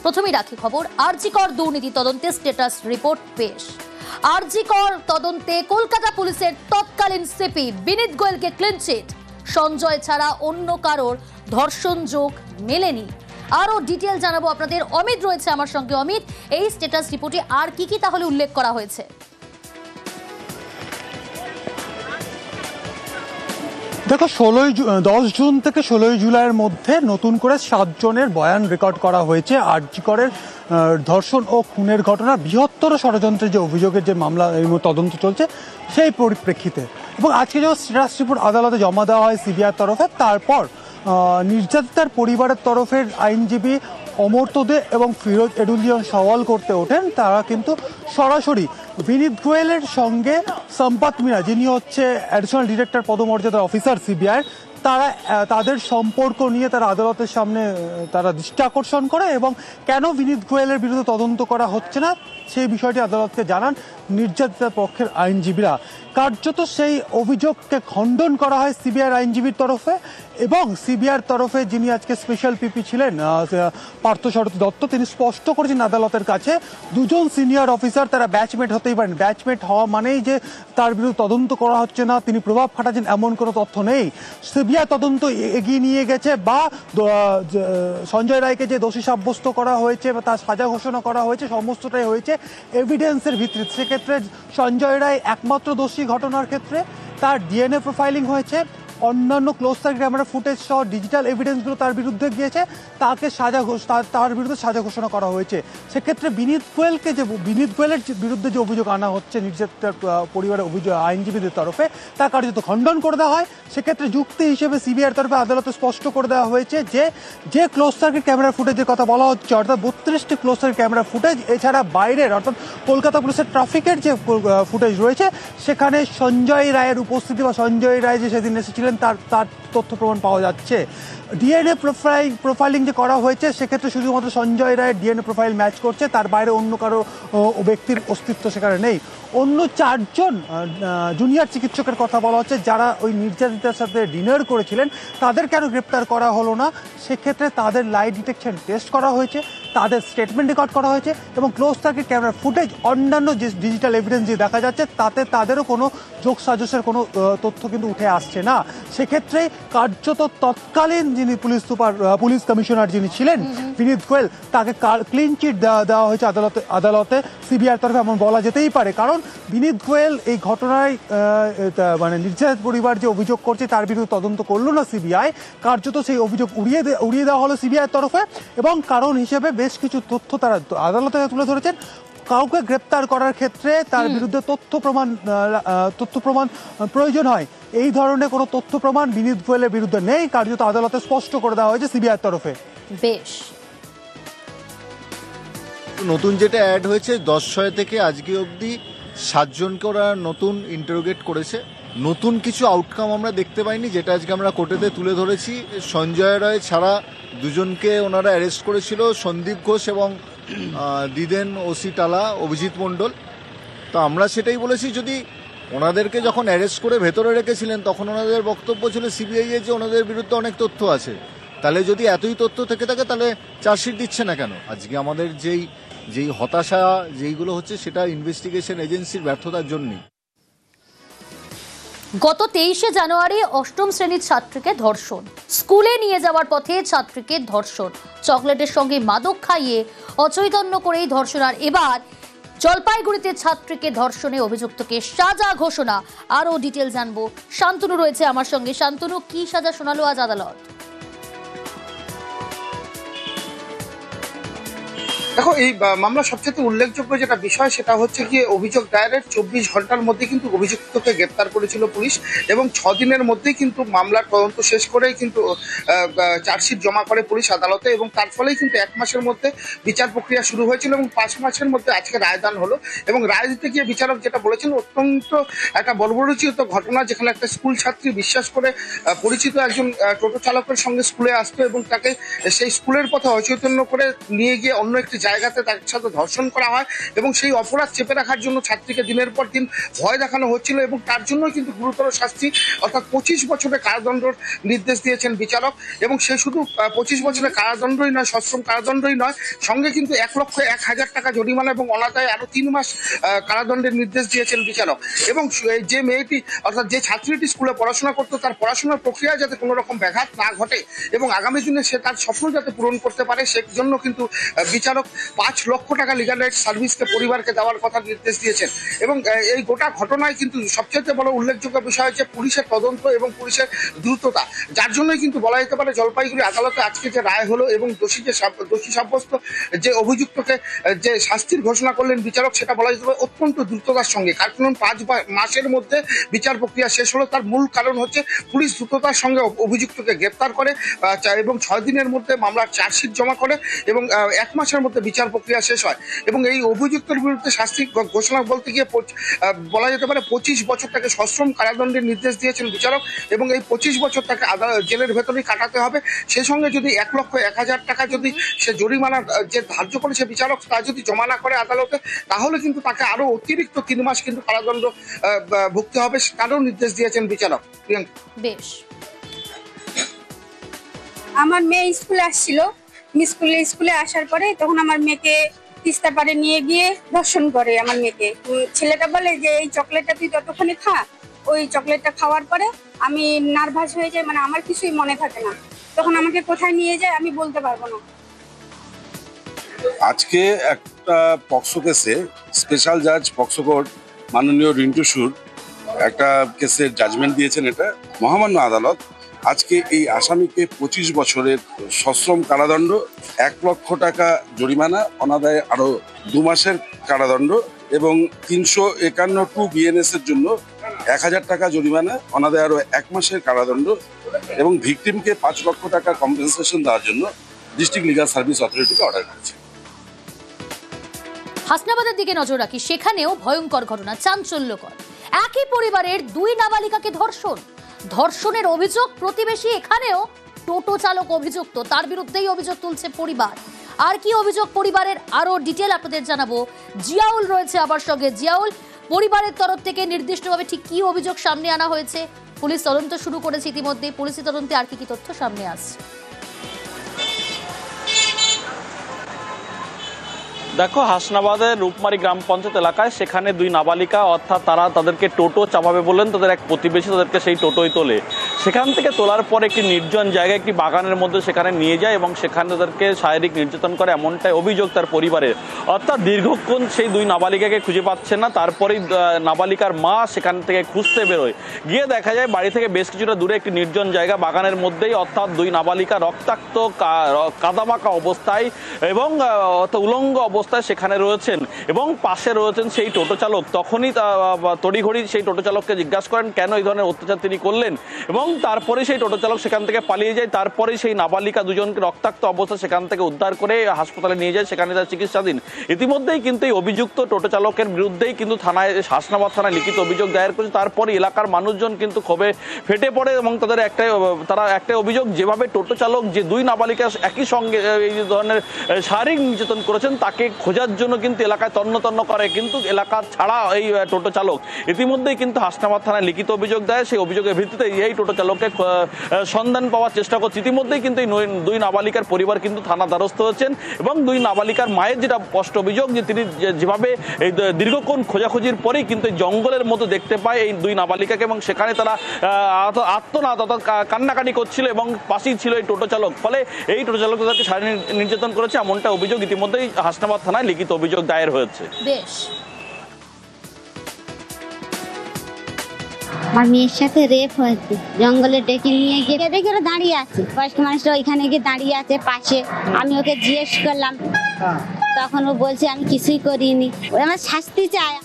প্রথমেই রাখি খবর, আরজি কর দুর্নীতি তদন্তে স্ট্যাটাস রিপোর্ট পেশ। আরজি কর তদন্তে কলকাতা পুলিশের তৎকালীন সিপি বিনীত গোয়েলকে ক্লিনচিট। সঞ্জয় ছাড়া অন্য কারোর ধর্ষণ যোগ মেলেনি। আরো ডিটেল জানাবো আপনাদের। অমিত রয়েছে আমার সঙ্গে। অমিত, এই স্ট্যাটাস রিপোর্টে আর কি কি তাহলে উল্লেখ করা হয়েছে? দেখো, 10 জুন থেকে 16 জুলাইয়ের মধ্যে নতুন করে 7 জনের বয়ান রেকর্ড করা হয়েছে আরজি করের ধর্ষণ ও খুনের ঘটনা বৃহত্তর ষড়যন্ত্রের যে অভিযোগের যে মামলা তদন্ত চলছে সেই পরিপ্রেক্ষিতে। এবং আজকে যখন স্ট্যাটাস রিপোর্ট আদালতে জমা দেওয়া হয় সিবিআই তরফে, তারপর নির্যাতিতার পরিবারের তরফের আইনজীবী অমর্ত্য দে এবং ফিরোজ এডুলিয়ন সওয়াল করতে ওঠেন। তারা কিন্তু সরাসরি বিনীত গোয়েলের সঙ্গে সম্পত মিনা, যিনি হচ্ছে অ্যাডিশনাল ডিরেক্টর পদমর্যাদার অফিসার সিবিআই, তাদের সম্পর্ক নিয়ে তারা আদালতের সামনে তারা দৃষ্টি আকর্ষণ করে এবং কেন বিনীত গোয়েলের বিরুদ্ধে তদন্ত করা হচ্ছে না সেই বিষয়টি আদালতকে জানান নির্যাতিতার পক্ষের আইনজীবীরা। কার্যত সেই অভিযোগকে খণ্ডন করা হয় সিবিআই আইনজীবীর তরফে এবং সিবিআইয়ের তরফে যিনি আজকে স্পেশাল পিপি ছিলেন পার্থসারথী দত্ত, তিনি স্পষ্ট করেছেন আদালতের কাছে দুজন সিনিয়র অফিসার তারা ব্যাচমেট হতেই পারেন। ব্যাচমেট হওয়া মানেই যে তার বিরুদ্ধে তদন্ত করা হচ্ছে না, তিনি প্রভাব খাটাচ্ছেন, এমন কোনো তথ্য নেই। সিবিআই তদন্ত এগিয়ে নিয়ে গেছে বা সঞ্জয় রায়কে যে দোষী সাব্যস্ত করা হয়েছে বা তার সাজা ঘোষণা করা হয়েছে সমস্তটাই হয়েছে এভিডেন্সের ভিত্তিতে। সেক্ষেত্রে সঞ্জয় রায় একমাত্র দোষী ঘটনার ক্ষেত্রে তার ডিএনএ প্রোফাইলিং হয়েছে, অন্যান্য ক্লোজ সার্কিট ক্যামেরা ফুটেজ সহ ডিজিটাল এভিডেন্সগুলো তার বিরুদ্ধে গিয়েছে, তার বিরুদ্ধে সাজা ঘোষণা করা হয়েছে। সেক্ষেত্রে বিনীত গোয়েলের বিরুদ্ধে যে অভিযোগ আনা হচ্ছে নির্যাতিতার পরিবারের অভিযোগ আইনজীবীদের তরফে, তা কার্যত খণ্ডন করে দেওয়া হয়। সেক্ষেত্রে যুক্তি হিসেবে সিবিআইয়ের তরফে আদালতে স্পষ্ট করে দেওয়া হয়েছে যে ক্লোজ সার্কিট ক্যামেরা ফুটেজের কথা বলা হচ্ছে, অর্থাৎ 32টি ক্লোজ সার্কিট ক্যামেরা ফুটেজ, এছাড়া বাইরের অর্থাৎ কলকাতা পুলিশের ট্রাফিকের যে ফুটেজ রয়েছে সেখানে সঞ্জয় রায়ের উপস্থিতি বা সঞ্জয় রায় যে সেদিন এসেছিলেন তার তথ্য প্রমাণ পাওয়া যাচ্ছে। ডিএনএ প্রোফাইলিং যে করা হয়েছে সেক্ষেত্রে শুধুমাত্র সঞ্জয় রায়ের ডিএনএ প্রোফাইল ম্যাচ করছে, তার বাইরে অন্য কারো ব্যক্তির অস্তিত্ব সেখানে নেই। অন্য 4 জন জুনিয়র চিকিৎসকের কথা বলা হচ্ছে যারা ওই নির্যাতিতার সাথে ডিনার করেছিলেন, তাদের কেন গ্রেপ্তার করা হলো না? সেক্ষেত্রে তাদের লাই ডিটেকশন টেস্ট করা হয়েছে, তাদের স্টেটমেন্ট রেকর্ড করা হয়েছে এবং ক্লোজ সার্কিট ক্যামেরা ফুটেজ অন্যান্য যে ডিজিটাল এভিডেন্স যে দেখা যাচ্ছে তাতে তাদেরও কোনো যোগসাজশের কোনো তথ্য কিন্তু উঠে আসছে না। সেক্ষেত্রে কার্যত তৎকালীন যিনি পুলিশ কমিশনার যিনি ছিলেন বিনীত গোয়েল, তাকে ক্লিন চিট দেওয়া হয়েছে আদালতে সিবিআইয়ের তরফে, এমন বলা যেতেই পারে। কারণ বিনীত গোয়েল এই ঘটনায় মানে নির্যাতিত পরিবার যে অভিযোগ করছে তার বিরুদ্ধে তদন্ত করলো না সিবিআই, কার্যত সেই অভিযোগ উড়িয়ে দেওয়া হলো সিবিআইয়ের তরফে। এবং কারণ হিসেবে বেশ কিছু তথ্য তারা আদালতে তুলে ধরেছেন। কাউকে গ্রেপ্তার করার ক্ষেত্রে তার বিরুদ্ধে তথ্য প্রমাণ প্রয়োজন হয়, এই ধরনের কোনো তথ্য প্রমাণ বিনীত গোয়েলের বিরুদ্ধে নেই, কার্যত আদালতে স্পষ্ট করে দেওয়া হয়েছে সিবিআইয়ের তরফে। বেশ, নতুন যেটা অ্যাড হয়েছে 10/6 থেকে আজকে অবধি 7 জনকে ওরা নতুন ইন্টারোগেট করেছে। নতুন কিছু আউটকাম আমরা দেখতে পাইনি, যেটা আজকে আমরা কোর্টেতে তুলে ধরেছি। সঞ্জয় রায় ছাড়া 2 জনকে ওনারা অ্যারেস্ট করেছিল, সন্দীপ ঘোষ এবং দিদেন ওসি টালা অভিজিৎ মণ্ডল। তো আমরা সেটাই বলেছি, যদি ওনাদেরকে যখন অ্যারেস্ট করে ভেতরে রেখেছিলেন তখন ওনাদের বক্তব্য ছিল সিবিআই যে ওনাদের বিরুদ্ধে অনেক তথ্য আছে, তাহলে যদি এতই তথ্য থেকে থাকে তাহলে চার্জশিট দিচ্ছে না কেন? আজকে আমাদের যেই হতাশা যেইগুলো হচ্ছে সেটা ইনভেস্টিগেশন এজেন্সির ব্যর্থতার জন্যই। গত 23শে জানুয়ারি 8ম শ্রেণীর ছাত্রীকে ধর্ষণ, স্কুলে নিয়ে যাওয়ার পথে ছাত্রীকে ধর্ষণ, চকলেটের সঙ্গে মাদক খাইয়ে অচৈতন্য করেই ধর্ষণ। আর এবার জলপাইগুড়িতে ছাত্রীকে ধর্ষণে অভিযুক্তকে সাজা ঘোষণা। আরও ডিটেল জানবো, শান্তনু রয়েছে আমার সঙ্গে। শান্তনু, কি সাজা শোনালো আজ আদালত? দেখো, এই মামলা সবচেয়ে উল্লেখযোগ্য যেটা বিষয় সেটা হচ্ছে গিয়ে অভিযোগ দায়েরের 24 ঘন্টার মধ্যে কিন্তু অভিযুক্তকে গ্রেপ্তার করেছিল পুলিশ এবং 6 দিনের মধ্যেই কিন্তু মামলার তদন্ত শেষ করেই কিন্তু চার্জশিট জমা করে পুলিশ আদালতে এবং তার ফলেই কিন্তু 1 মাসের মধ্যে বিচার প্রক্রিয়া শুরু হয়েছিল এবং 5 মাসের মধ্যে আজকে রায়দান হলো। এবং রায় দিতে গিয়ে বিচারক যেটা বলেছেন, অত্যন্ত একটা বর্বরোচিত ঘটনা, যেখানে একটা স্কুল ছাত্রী বিশ্বাস করে পরিচিত একজন টোটো চালকের সঙ্গে স্কুলে আসতো এবং তাকে সেই স্কুলের পথে অচৈতন্য করে নিয়ে গিয়ে অন্য একটি জায়গাতে তার সাথে ধর্ষণ করা হয় এবং সেই অপরাধ চেপে রাখার জন্য ছাত্রীকে দিনের পর দিন ভয় দেখানো হচ্ছিল এবং তার জন্য কিন্তু গুরুতর শাস্তি অর্থাৎ 25 বছরের কারাদণ্ডের নির্দেশ দিয়েছেন বিচারক। এবং সে শুধু 25 বছরের কারাদণ্ডই নয়, সশ্রম কারাদণ্ডই নয়, সঙ্গে কিন্তু 1,01,000 টাকা জরিমানা এবং অনাদায়ে আরো 3 মাস কারাদণ্ডের নির্দেশ দিয়েছেন বিচারক। এবং যে মেয়েটি অর্থাৎ যে ছাত্রীটি স্কুলে পড়াশোনা করতো তার পড়াশোনার প্রক্রিয়ায় যাতে কোনো রকম ব্যাঘাত না ঘটে এবং আগামী দিনে সে তার স্বপ্ন যাতে পূরণ করতে পারে সেজন্য কিন্তু বিচারক 5 লক্ষ টাকা লিগ্যাল এইড সার্ভিসকে পরিবারকে দেওয়ার কথা নির্দেশ দিয়েছেন। এবং এই গোটা ঘটনায় কিন্তু সবচেয়ে বড় উল্লেখযোগ্য বিষয় হচ্ছে পুলিশের তদন্ত এবং পুলিশের দ্রুততা, যার জন্যই কিন্তু বলা যেতে পারে জলপাইগুড়ি আদালতে আজকে যে রায় হলো এবং দোষী সাব্যস্ত যে অভিযুক্তকে যে শাস্তির ঘোষণা করলেন বিচারক, সেটা বলা যেতে পারে অত্যন্ত দ্রুততার সঙ্গে। কারণ 5 মাসের মধ্যে বিচার প্রক্রিয়া শেষ হলো। তার মূল কারণ হচ্ছে পুলিশ দ্রুততার সঙ্গে অভিযুক্তকে গ্রেপ্তার করে এবং 6 দিনের মধ্যে মামলার চার্জশিট জমা করে এবং 1 মাসের মধ্যে বিচার প্রক্রিয়া শেষ হয়। এবং এই অভিযুক্তের বিরুদ্ধে শাস্তি ঘোষণা বলতে গিয়ে বলা যেতে পারে 25 বছর তাকে সশ্রম কারাদণ্ডের নির্দেশ দিয়েছেন বিচারক এবং এই 25 বছর তাকে জেলের ভেতরেই কাটাতে হবে। সে সঙ্গে যদি 1,01,000 টাকা যদি সে জরিমানা যে ধার্য করেছে বিচারক তা যদি জমা না করে আদালতে, তাহলে কিন্তু তাকে আরো অতিরিক্ত 3 মাস কিন্তু কারাদণ্ড ভুগতে হবে, তারও নির্দেশ দিয়েছেন বিচারক। বেশ, আমার মেয়ে স্কুলে আসছিল, স্কুলে আসার পরে তখন আমার মেয়েকে তিস্তা পাড়ে নিয়ে গিয়ে ধর্ষণ করে আমার মেয়েকে। ছেলেটা বলে যে এই চকলেটটা তুই যতক্ষণে খা, ওই চকলেটটা খাওয়ার পরে আমি নার্ভাস হয়ে যাই, মানে আমার কিছুই মনে থাকে না। তখন আমাকে কোথায় নিয়ে যায় আমি বলতে পারবো না। আজকে একটা পক্সো কেসে স্পেশাল জাজ পক্সো কোর্ট মাননীয় রিন্টু সুর একটা কেসের জাজমেন্ট দিয়েছেন। এটা মহামান্য আদালত আজকে এই আসামিকে 25 বছরের সশ্রম কারাদণ্ড, 1 লক্ষ টাকা জরিমানা, অনাদায়ে আরো 2 মাসের কারাদণ্ড এবং 351 বিএনএস এর জন্য 1,000 টাকা জরিমানা, অনাদায়ে আরো 1 মাসের কারাদণ্ড এবং ভিকটিমকে 5 লক্ষ টাকা কম্পেনসেশন দেওয়ার জন্য ডিস্ট্রিক্ট লিগ্যাল সার্ভিস অথরিটিকে অর্ডার করেছে। হাসনাবাদের দিকে নজর রাখি, সেখানেও ভয়ঙ্কর ঘটনা, চাঞ্চল্যকর। একই পরিবারের 2 নাবালিকাকে ধর্ষণের অভিযোগ প্রতিবেশী, এখানেও টোটো চালক অভিযুক্ত, তার বিরুদ্ধেই অভিযোগ তুলছে পরিবার। আর কি অভিযোগ পরিবারের, আরো ডিটেল আপনাদের জানাবো। জিয়াউল রয়েছে আবার সঙ্গে। জিয়াউল, পরিবারের তরফ থেকে নির্দিষ্টভাবে ঠিক কি অভিযোগ সামনে আনা হয়েছে? পুলিশ তদন্ত শুরু করেছে ইতিমধ্যে, পুলিশি তদন্তে আর কি তথ্য সামনে আসছে? দেখো, হাসনাবাদের রূপমারি গ্রাম পঞ্চায়েত এলাকায় সেখানে 2 নাবালিকা, অর্থাৎ তাদেরকে টোটো চাপাবে বললেন তাদের এক প্রতিবেশী, তাদেরকে সেই টোটোই তোলে। সেখান থেকে তোলার পর একটি নির্জন জায়গায়, একটি বাগানের মধ্যে সেখানে নিয়ে যায় এবং সেখানে তাদেরকে শারীরিক নির্যাতন করে, এমনটাই অভিযোগ তার পরিবারের। অর্থাৎ দীর্ঘক্ষণ সেই 2 নাবালিকাকে খুঁজে পাচ্ছে না। তারপরেই নাবালিকার মা সেখান থেকে খুঁজতে বেরোয়, গিয়ে দেখা যায় বাড়ি থেকে বেশ কিছুটা দূরে একটি নির্জন জায়গা, বাগানের মধ্যেই অর্থাৎ 2 নাবালিকা রক্তাক্ত, কাদামাখা অবস্থায় এবং উলঙ্গ অবস্থায় সেখানে রয়েছেন এবং পাশে রয়েছেন সেই টোটো চালক। তখনই তড়িঘড়ি সেই টোটো চালককে জিজ্ঞাসা করেন কেন এই ধরনের অত্যাচার তিনি করলেন এবং তারপরে সেই টোটো চালক সেখান থেকে পালিয়ে যায়। তারপরে সেই নাবালিকা 2জনকে রক্তাক্ত অবস্থা সেখান থেকে উদ্ধার করে হাসপাতালে নিয়ে যায়, সেখানে তার চিকিৎসাধীন। ইতিমধ্যেই কিন্তু এই অভিযুক্ত টোটো চালকের বিরুদ্ধেই কিন্তু হাসনাবাদ থানায় লিখিত অভিযোগ দায়ের করেছে। তারপরে এলাকার মানুষজন কিন্তু ক্ষোভে ফেটে পড়ে এবং তারা একটাই অভিযোগ, যেভাবে টোটো চালক যে 2 নাবালিকা একই সঙ্গে এই ধরনের শারীরিক নির্যাতন করেছেন তাকে খোঁজার জন্য কিন্তু এলাকায় তন্ন করে, কিন্তু এলাকা ছাড়া এই টোটো চালক। ইতিমধ্যেই কিন্তু হাসনাবাদ থানায় লিখিত অভিযোগ দেয়, সেই অভিযোগের ভিত্তিতে এই টোটো চালককে সন্ধান পাওয়ার চেষ্টা করছে। ইতিমধ্যেই কিন্তু এই 2 নাবালিকার পরিবার কিন্তু থানা দ্বারস্থ হয়েছেন এবং 2 নাবালিকার মায়ের যেটা স্পষ্ট অভিযোগ যে তিনি যেভাবে এই দীর্ঘক্ষণ খোঁজাখুঁজির পরেই কিন্তু জঙ্গলের মতো দেখতে পায় এই 2 নাবালিকাকে এবং সেখানে তারা আত্মনাদ অর্থাৎ কান্নাকাটি করছিল এবং পাশেই ছিল এই টোটো চালক। ফলে এই টোটো চালক তাদেরকে শারীরিক নির্যাতন করেছে, এমনটা অভিযোগ ইতিমধ্যেই হাসনাবাদ থানায় লিখিত অভিযোগ দায়ের হয়েছে। বেশ, আমার মেয়ের সাথে রেপ হয়েছে, জঙ্গলে ডেকে নিয়ে গিয়ে দেখে ওরা দাঁড়িয়ে আছে, বয়স্ক মানুষরা ওইখানে গিয়ে দাঁড়িয়ে আছে পাশে। আমি ওকে জিজ্ঞেস করলাম, তখন ও বলছে আমি কিছুই করিনি, ও আমার শাস্তি চায়।